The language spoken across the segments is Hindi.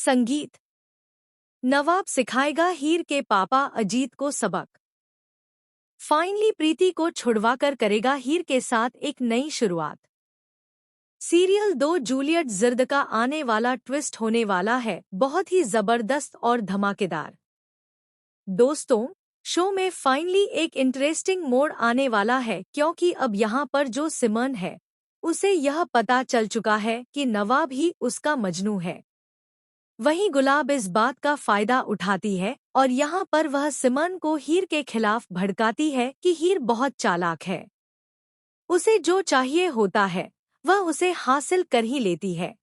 संगीत। नवाब सिखाएगा हीर के पापा अजीत को सबक। फाइनली प्रीति को छुड़वाकर करेगा हीर के साथ एक नई शुरुआत। सीरियल 2 जूलियट जिर्द का आने वाला ट्विस्ट होने वाला है बहुत ही जबरदस्त और धमाकेदार। दोस्तों, शो में फाइनली एक इंटरेस्टिंग मोड़ आने वाला है क्योंकि अब यहाँ पर जो सिमन है उसे यह पता चल चुका है कि नवाब ही उसका मजनू है। वहीं गुलाब इस बात का फायदा उठाती है और यहाँ पर वह सिमन को हीर के खिलाफ भड़काती है कि हीर बहुत चालाक है, उसे जो चाहिए होता है वह उसे हासिल कर ही लेती है।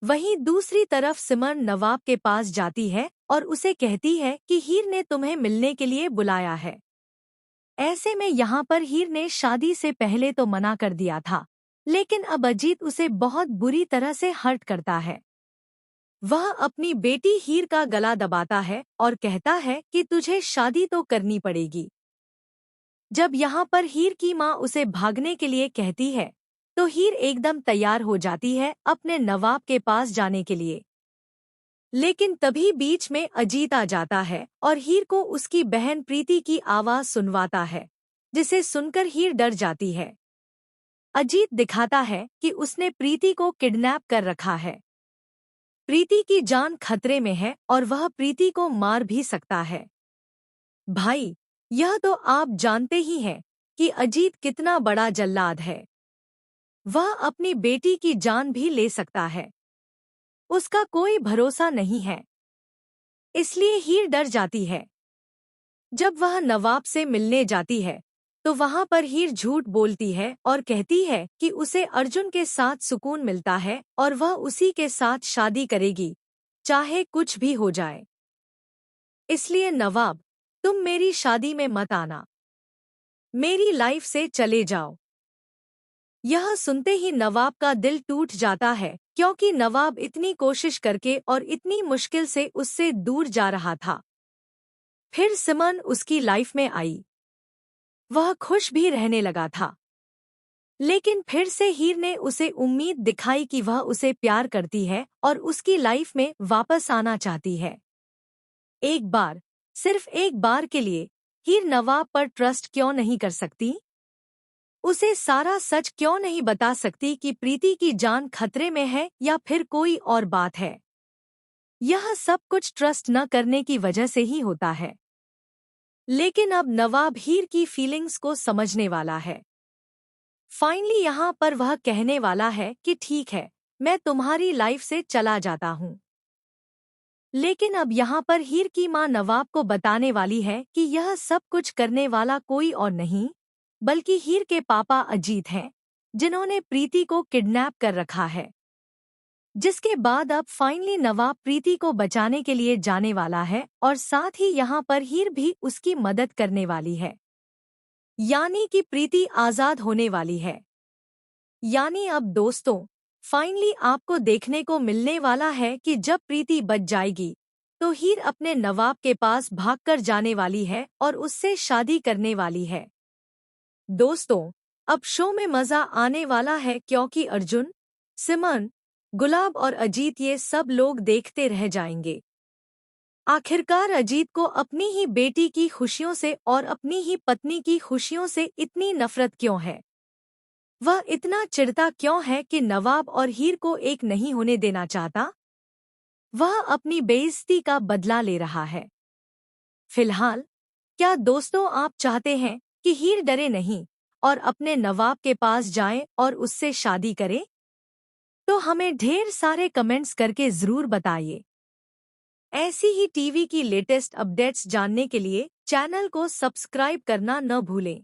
वहीं दूसरी तरफ सिमन नवाब के पास जाती है और उसे कहती है कि हीर ने तुम्हें मिलने के लिए बुलाया है। ऐसे में यहाँ पर हीर ने शादी से पहले तो मना कर दिया था, लेकिन अब अजीत उसे बहुत बुरी तरह से हर्ट करता है। वह अपनी बेटी हीर का गला दबाता है और कहता है कि तुझे शादी तो करनी पड़ेगी। जब यहाँ पर हीर की माँ उसे भागने के लिए कहती है तो हीर एकदम तैयार हो जाती है अपने नवाब के पास जाने के लिए। लेकिन तभी बीच में अजीत आ जाता है और हीर को उसकी बहन प्रीति की आवाज सुनवाता है, जिसे सुनकर हीर डर जाती है। अजीत दिखाता है कि उसने प्रीति को किडनैप कर रखा है। प्रीति की जान खतरे में है और वह प्रीति को मार भी सकता है। भाई, यह तो आप जानते ही हैं कि अजीत कितना बड़ा जल्लाद है। वह अपनी बेटी की जान भी ले सकता है, उसका कोई भरोसा नहीं है। इसलिए हीर डर जाती है। जब वह नवाब से मिलने जाती है तो वहां पर हीर झूठ बोलती है और कहती है कि उसे अर्जुन के साथ सुकून मिलता है और वह उसी के साथ शादी करेगी, चाहे कुछ भी हो जाए। इसलिए नवाब, तुम मेरी शादी में मत आना, मेरी लाइफ से चले जाओ। यह सुनते ही नवाब का दिल टूट जाता है क्योंकि नवाब इतनी कोशिश करके और इतनी मुश्किल से उससे दूर जा रहा था। फिर सिमन उसकी लाइफ में आई, वह खुश भी रहने लगा था। लेकिन फिर से हीर ने उसे उम्मीद दिखाई कि वह उसे प्यार करती है और उसकी लाइफ में वापस आना चाहती है। एक बार, सिर्फ एक बार के लिए हीर नवाब पर ट्रस्ट क्यों नहीं कर सकती? उसे सारा सच क्यों नहीं बता सकती कि प्रीति की जान खतरे में है या फिर कोई और बात है? यह सब कुछ ट्रस्ट न करने की वजह से ही होता है। लेकिन अब नवाब हीर की फीलिंग्स को समझने वाला है। फाइनली यहाँ पर वह कहने वाला है कि ठीक है, मैं तुम्हारी लाइफ से चला जाता हूँ। लेकिन अब यहाँ पर हीर की माँ नवाब को बताने वाली है कि यह सब कुछ करने वाला कोई और नहीं बल्कि हीर के पापा अजीत हैं, जिन्होंने प्रीति को किडनैप कर रखा है। जिसके बाद अब फाइनली नवाब प्रीति को बचाने के लिए जाने वाला है और साथ ही यहाँ पर हीर भी उसकी मदद करने वाली है। यानी कि प्रीति आजाद होने वाली है। यानी अब दोस्तों, फाइनली आपको देखने को मिलने वाला है कि जब प्रीति बच जाएगी तो हीर अपने नवाब के पास भागकर जाने वाली है और उससे शादी करने वाली है। दोस्तों, अब शो में मजा आने वाला है क्योंकि अर्जुन, सिमन, गुलाब और अजीत ये सब लोग देखते रह जाएंगे। आखिरकार अजीत को अपनी ही बेटी की खुशियों से और अपनी ही पत्नी की खुशियों से इतनी नफरत क्यों है? वह इतना चिढ़ता क्यों है कि नवाब और हीर को एक नहीं होने देना चाहता? वह अपनी बेइज्जती का बदला ले रहा है। फिलहाल, क्या दोस्तों आप चाहते हैं कि हीर डरे नहीं और अपने नवाब के पास जाए और उससे शादी करे? तो हमें ढेर सारे कमेंट्स करके ज़रूर बताइए। ऐसी ही टीवी की लेटेस्ट अपडेट्स जानने के लिए चैनल को सब्सक्राइब करना न भूलें।